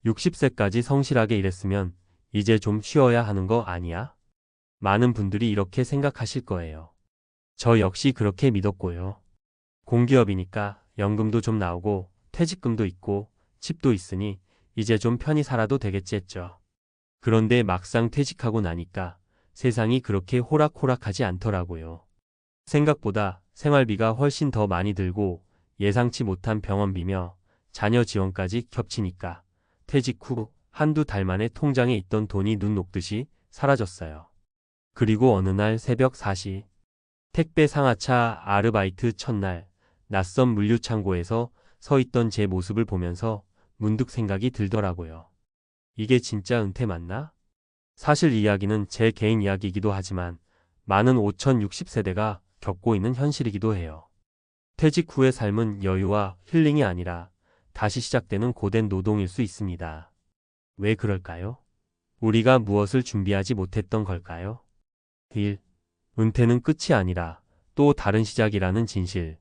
60세까지 성실하게 일했으면 이제 좀 쉬어야 하는 거 아니야? 많은 분들이 이렇게 생각하실 거예요. 저 역시 그렇게 믿었고요. 공기업이니까 연금도 좀 나오고 퇴직금도 있고 집도 있으니 이제 좀 편히 살아도 되겠지 했죠. 그런데 막상 퇴직하고 나니까 세상이 그렇게 호락호락하지 않더라고요. 생각보다 생활비가 훨씬 더 많이 들고 예상치 못한 병원비며 자녀 지원까지 겹치니까 퇴직 후 한두 달 만에 통장에 있던 돈이 눈 녹듯이 사라졌어요. 그리고 어느 날 새벽 4시 택배 상하차 아르바이트 첫날 낯선 물류창고에서 서 있던 제 모습을 보면서 문득 생각이 들더라고요. 이게 진짜 은퇴 맞나? 사실 이 이야기는 제 개인 이야기이기도 하지만 많은 5060세대가 겪고 있는 현실이기도 해요. 퇴직 후의 삶은 여유와 힐링이 아니라 다시 시작되는 고된 노동일 수 있습니다. 왜 그럴까요? 우리가 무엇을 준비하지 못했던 걸까요? 1. 은퇴는 끝이 아니라 또 다른 시작이라는 진실.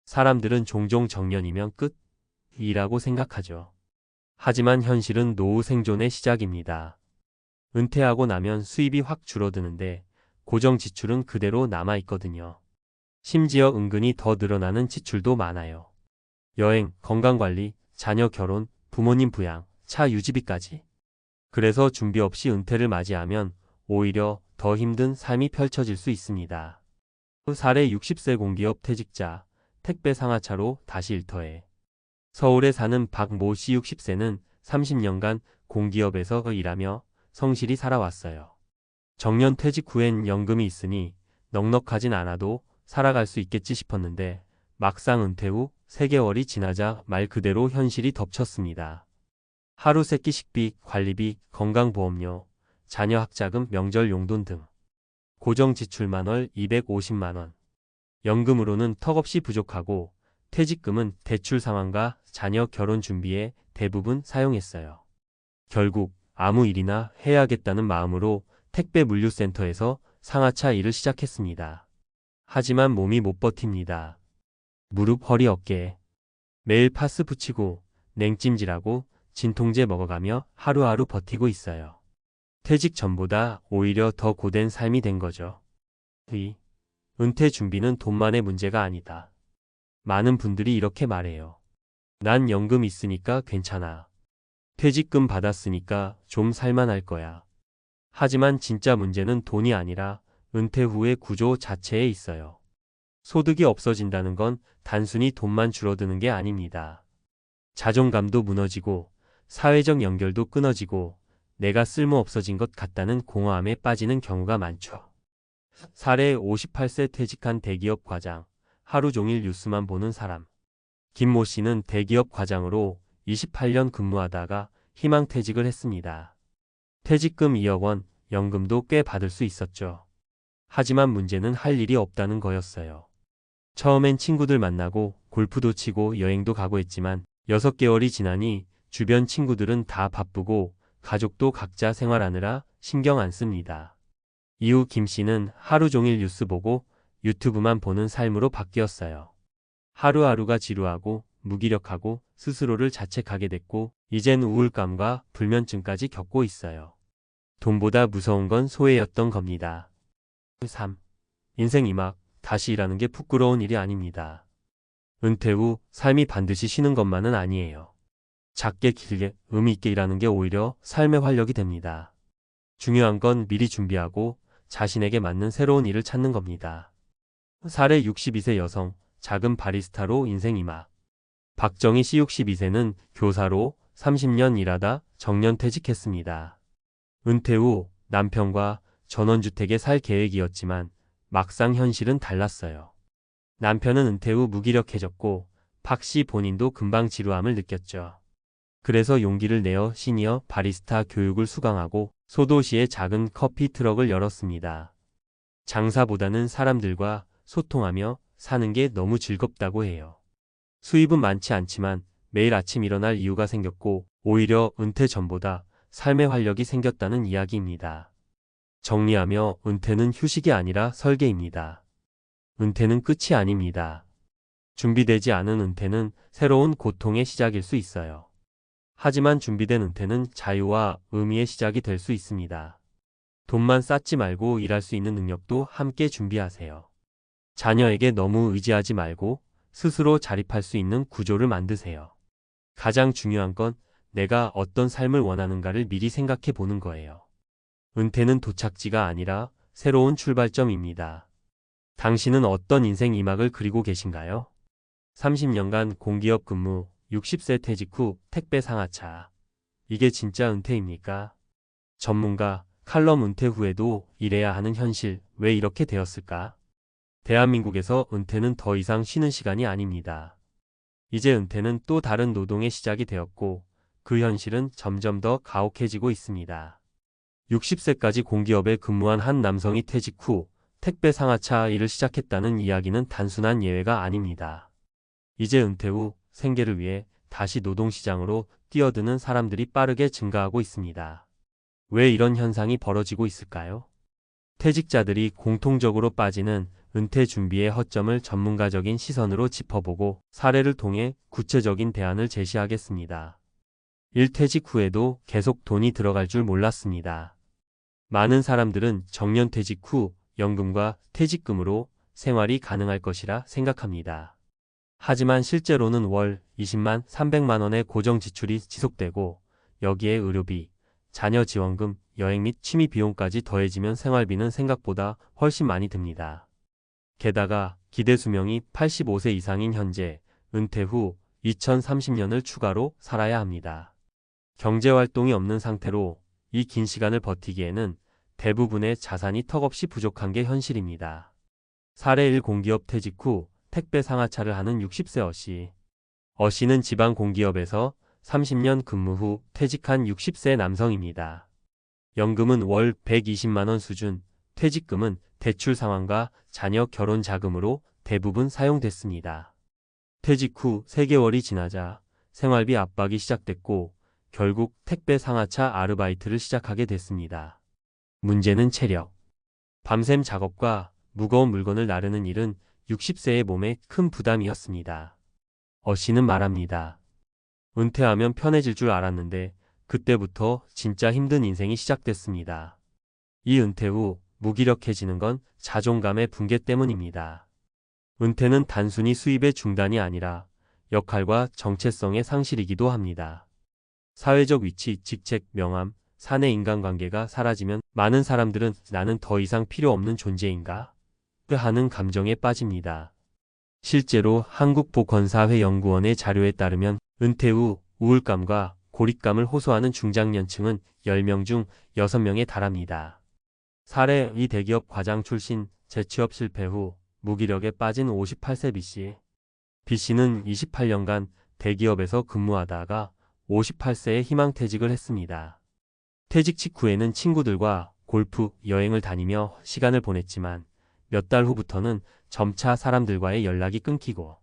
사람들은 종종 정년이면 끝이라고 생각하죠. 하지만 현실은 노후 생존의 시작입니다. 은퇴하고 나면 수입이 확 줄어드는데 고정 지출은 그대로 남아있거든요. 심지어 은근히 더 늘어나는 지출도 많아요. 여행, 건강관리, 자녀 결혼, 부모님 부양, 차 유지비까지. 그래서 준비 없이 은퇴를 맞이하면 오히려 더 힘든 삶이 펼쳐질 수 있습니다. 사례 60세 공기업 퇴직자, 택배 상하차로 다시 일터에. 서울에 사는 박모 씨 60세는 30년간 공기업에서 일하며 성실히 살아왔어요. 정년 퇴직 후엔 연금이 있으니 넉넉하진 않아도 살아갈 수 있겠지 싶었는데 막상 은퇴 후 3개월이 지나자 말 그대로 현실이 덮쳤습니다. 하루 세끼 식비, 관리비, 건강보험료, 자녀 학자금, 명절 용돈 등 고정 지출만 월 250만 원. 연금으로는 턱없이 부족하고 퇴직금은 대출 상환과 자녀 결혼 준비에 대부분 사용했어요. 결국 아무 일이나 해야겠다는 마음으로 택배 물류센터에서 상하차 일을 시작했습니다. 하지만 몸이 못 버팁니다. 무릎, 허리, 어깨. 매일 파스 붙이고 냉찜질하고 진통제 먹어가며 하루하루 버티고 있어요. 퇴직 전보다 오히려 더 고된 삶이 된 거죠. 은퇴 준비는 돈만의 문제가 아니다. 많은 분들이 이렇게 말해요. 난 연금 있으니까 괜찮아. 퇴직금 받았으니까 좀 살만할 거야. 하지만 진짜 문제는 돈이 아니라 은퇴 후의 구조 자체에 있어요. 소득이 없어진다는 건 단순히 돈만 줄어드는 게 아닙니다. 자존감도 무너지고 사회적 연결도 끊어지고 내가 쓸모 없어진 것 같다는 공허함에 빠지는 경우가 많죠. 사례 58세 퇴직한 대기업 과장, 하루 종일 뉴스만 보는 사람. 김모 씨는 대기업 과장으로 28년 근무하다가 희망퇴직을 했습니다. 퇴직금 2억 원, 연금도 꽤 받을 수 있었죠. 하지만 문제는 할 일이 없다는 거였어요. 처음엔 친구들 만나고 골프도 치고 여행도 가고 했지만 6개월이 지나니 주변 친구들은 다 바쁘고 가족도 각자 생활하느라 신경 안 씁니다. 이후 김 씨는 하루 종일 뉴스 보고 유튜브만 보는 삶으로 바뀌었어요. 하루하루가 지루하고 무기력하고 스스로를 자책하게 됐고 이젠 우울감과 불면증까지 겪고 있어요. 돈보다 무서운 건 소외였던 겁니다. 3. 인생 이막 다시 일하는 게 부끄러운 일이 아닙니다. 은퇴 후 삶이 반드시 쉬는 것만은 아니에요. 작게 길게 의미 있게 일하는 게 오히려 삶의 활력이 됩니다. 중요한 건 미리 준비하고 자신에게 맞는 새로운 일을 찾는 겁니다. 사례 62세 여성, 작은 바리스타로 인생 이막. 박정희 씨 62세는 교사로 30년 일하다 정년 퇴직했습니다. 은퇴 후 남편과 전원주택에 살 계획이었지만 막상 현실은 달랐어요. 남편은 은퇴 후 무기력해졌고 박 씨 본인도 금방 지루함을 느꼈죠. 그래서 용기를 내어 시니어 바리스타 교육을 수강하고 소도시에 작은 커피 트럭을 열었습니다. 장사보다는 사람들과 소통하며 사는 게 너무 즐겁다고 해요. 수입은 많지 않지만 매일 아침 일어날 이유가 생겼고 오히려 은퇴 전보다 삶의 활력이 생겼다는 이야기입니다. 정리하며 은퇴는 휴식이 아니라 설계입니다. 은퇴는 끝이 아닙니다. 준비되지 않은 은퇴는 새로운 고통의 시작일 수 있어요. 하지만 준비된 은퇴는 자유와 의미의 시작이 될 수 있습니다. 돈만 쌓지 말고 일할 수 있는 능력도 함께 준비하세요. 자녀에게 너무 의지하지 말고 스스로 자립할 수 있는 구조를 만드세요. 가장 중요한 건 내가 어떤 삶을 원하는가를 미리 생각해 보는 거예요. 은퇴는 도착지가 아니라 새로운 출발점입니다. 당신은 어떤 인생 이막을 그리고 계신가요? 30년간 공기업 근무, 60세 퇴직 후 택배 상하차. 이게 진짜 은퇴입니까? 전문가, 칼럼 은퇴 후에도 일해야 하는 현실, 왜 이렇게 되었을까? 대한민국에서 은퇴는 더 이상 쉬는 시간이 아닙니다. 이제 은퇴는 또 다른 노동의 시작이 되었고, 그 현실은 점점 더 가혹해지고 있습니다. 60세까지 공기업에 근무한 한 남성이 퇴직 후 택배 상하차 일을 시작했다는 이야기는 단순한 예외가 아닙니다. 이제 은퇴 후 생계를 위해 다시 노동시장으로 뛰어드는 사람들이 빠르게 증가하고 있습니다. 왜 이런 현상이 벌어지고 있을까요? 퇴직자들이 공통적으로 빠지는 은퇴 준비의 허점을 전문가적인 시선으로 짚어보고 사례를 통해 구체적인 대안을 제시하겠습니다. 1. 퇴직 후에도 계속 돈이 들어갈 줄 몰랐습니다. 많은 사람들은 정년퇴직 후 연금과 퇴직금으로 생활이 가능할 것이라 생각합니다. 하지만 실제로는 월 20만 300만 원의 고정 지출이 지속되고 여기에 의료비, 자녀 지원금, 여행 및 취미 비용까지 더해지면 생활비는 생각보다 훨씬 많이 듭니다. 게다가 기대 수명이 85세 이상인 현재 은퇴 후 2030년을 추가로 살아야 합니다. 경제활동이 없는 상태로 이 긴 시간을 버티기에는 대부분의 자산이 턱없이 부족한 게 현실입니다. 사례 1. 공기업 퇴직 후 택배 상하차를 하는 60세 어씨. 어씨는 지방 공기업에서 30년 근무 후 퇴직한 60세 남성입니다. 연금은 월 120만 원 수준, 퇴직금은 대출 상환과 자녀 결혼 자금으로 대부분 사용됐습니다. 퇴직 후 3개월이 지나자 생활비 압박이 시작됐고 결국 택배 상하차 아르바이트를 시작하게 됐습니다. 문제는 체력. 밤샘 작업과 무거운 물건을 나르는 일은 60세의 몸에 큰 부담이었습니다. 어씨는 말합니다. 은퇴하면 편해질 줄 알았는데 그때부터 진짜 힘든 인생이 시작됐습니다. 이 은퇴 후 무기력해지는 건 자존감의 붕괴 때문입니다. 은퇴는 단순히 수입의 중단이 아니라 역할과 정체성의 상실이기도 합니다. 사회적 위치, 직책, 명함, 사내 인간관계가 사라지면 많은 사람들은 나는 더 이상 필요 없는 존재인가? 하는 감정에 빠집니다. 실제로 한국보건사회연구원의 자료에 따르면 은퇴 후 우울감과 고립감을 호소하는 중장년층은 10명 중 6명에 달합니다. 사례 2. 대기업 과장 출신 재취업 실패 후 무기력에 빠진 58세 B씨. B씨는 28년간 대기업에서 근무하다가 58세에 희망퇴직을 했습니다. 퇴직 직후에는 친구들과 골프, 여행을 다니며 시간을 보냈지만 몇 달 후부터는 점차 사람들과의 연락이 끊기고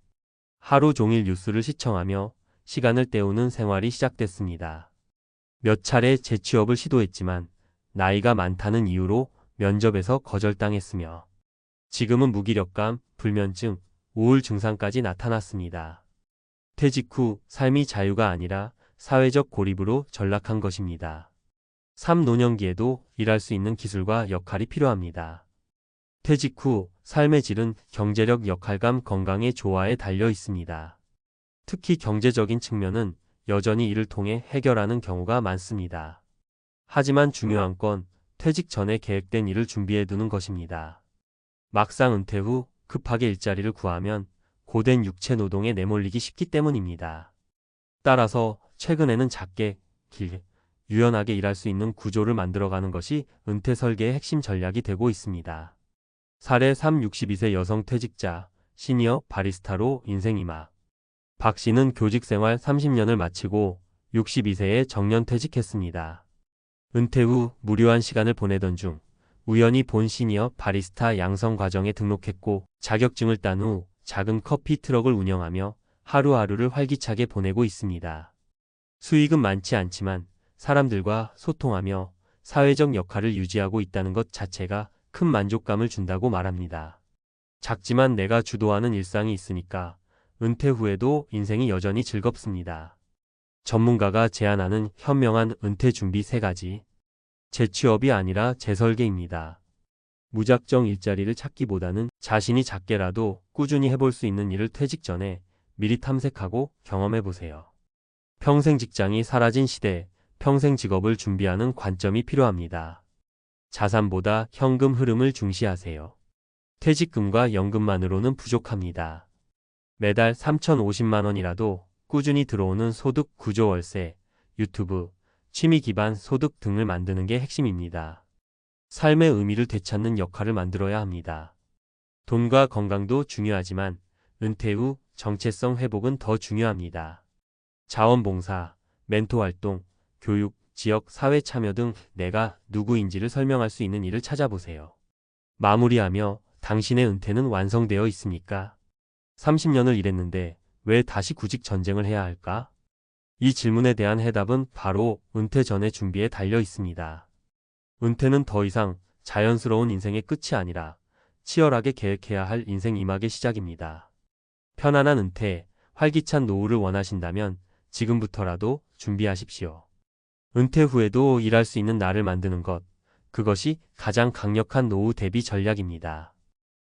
하루 종일 뉴스를 시청하며 시간을 때우는 생활이 시작됐습니다. 몇 차례 재취업을 시도했지만 나이가 많다는 이유로 면접에서 거절당했으며 지금은 무기력감, 불면증, 우울 증상까지 나타났습니다. 퇴직 후 삶이 자유가 아니라 사회적 고립으로 전락한 것입니다. 3. 노년기에도 일할 수 있는 기술과 역할이 필요합니다. 퇴직 후 삶의 질은 경제력, 역할감, 건강의 조화에 달려 있습니다. 특히 경제적인 측면은 여전히 일을 통해 해결하는 경우가 많습니다. 하지만 중요한 건 퇴직 전에 계획된 일을 준비해 두는 것입니다. 막상 은퇴 후 급하게 일자리를 구하면 고된 육체 노동에 내몰리기 쉽기 때문입니다. 따라서 최근에는 작게, 길게, 유연하게 일할 수 있는 구조를 만들어가는 것이 은퇴 설계의 핵심 전략이 되고 있습니다. 사례 3. 62세 여성 퇴직자, 시니어 바리스타로 인생 이막. 박 씨는 교직 생활 30년을 마치고 62세에 정년퇴직했습니다. 은퇴 후 무료한 시간을 보내던 중 우연히 본 시니어 바리스타 양성 과정에 등록했고 자격증을 딴 후 작은 커피 트럭을 운영하며 하루하루를 활기차게 보내고 있습니다. 수익은 많지 않지만 사람들과 소통하며 사회적 역할을 유지하고 있다는 것 자체가 큰 만족감을 준다고 말합니다. 작지만 내가 주도하는 일상이 있으니까 은퇴 후에도 인생이 여전히 즐겁습니다. 전문가가 제안하는 현명한 은퇴 준비 3가지. 재취업이 아니라 재설계입니다. 무작정 일자리를 찾기보다는 자신이 작게라도 꾸준히 해볼 수 있는 일을 퇴직 전에 미리 탐색하고 경험해보세요. 평생 직장이 사라진 시대, 평생 직업을 준비하는 관점이 필요합니다. 자산보다 현금 흐름을 중시하세요. 퇴직금과 연금만으로는 부족합니다. 매달 3,050만 원이라도 꾸준히 들어오는 소득 구조 월세, 유튜브, 취미 기반 소득 등을 만드는 게 핵심입니다. 삶의 의미를 되찾는 역할을 만들어야 합니다. 돈과 건강도 중요하지만 은퇴 후 정체성 회복은 더 중요합니다. 자원봉사, 멘토 활동, 교육, 지역 사회 참여 등 내가 누구인지를 설명할 수 있는 일을 찾아보세요. 마무리하며 당신의 은퇴는 완성되어 있습니까? 30년을 일했는데 왜 다시 구직 전쟁을 해야 할까? 이 질문에 대한 해답은 바로 은퇴 전의 준비에 달려 있습니다. 은퇴는 더 이상 자연스러운 인생의 끝이 아니라 치열하게 계획해야 할 인생 이막의 시작입니다. 편안한 은퇴, 활기찬 노후를 원하신다면 지금부터라도 준비하십시오. 은퇴 후에도 일할 수 있는 나를 만드는 것, 그것이 가장 강력한 노후 대비 전략입니다.